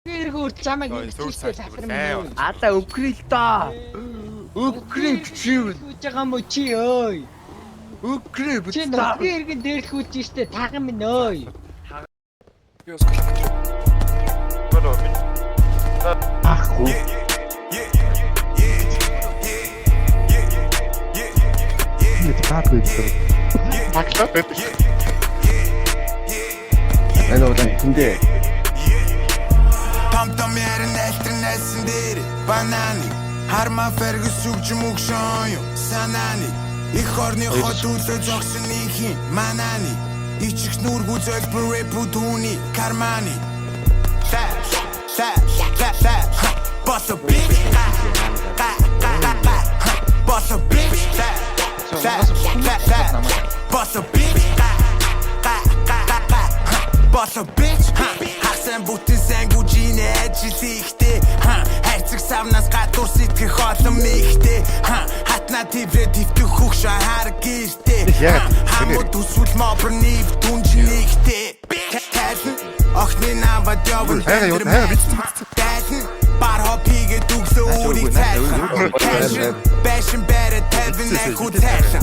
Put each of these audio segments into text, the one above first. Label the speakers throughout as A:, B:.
A: Эргүүр чамайг хэлчихсэн талхар минь.
B: Ата өкрил та. Өкрил чи
A: Хүч байгаа мó чи ơi.
B: өкрил
A: Чи нөхрийн эргэн дээрлэхүүч штэ таган минь ơi.
C: Би бас галах гэж.
B: ахгүй.
D: Таглаад байдаг.
B: Энэ удаан тэндээ.
E: Том ярин альтернасан дээр бананы харма фергс зүгж мөгшөн юу санааны их орны хотуулаа зогсон ихин мананы ичих нүргүү зөлбөр рэпүдүни карманы босо бич босо бич босо бич босо бич хасан бүтэн сангужины ажил ихтэй хайцаг савнаас гадуур сэтгэх олон ихтэй хатна тиврэ төвтөх хөгш хар гэртэй хамууд үсвэл мобр нив дүнжнийхтэй тайлн охны навад явн тайлн бар хопигэ дүгсө үрийг тайлхан бэшин бэрэ тавин наху тайлхан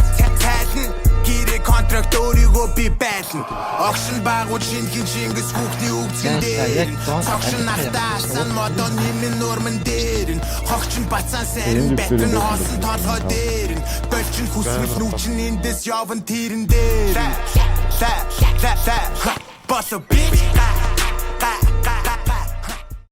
E: гэрэ контракт өөрийгөө би байлна огшин багууд шинхэн Чингис хүүхний өвцгэн дээр цогшин ахтаасан модон нэмэн нурман дээр хогчин бацаан сайн бэтэн хоосон толгой дээр болчин хүсвэл нүчин эндээс явн тэрэн дээр босо бич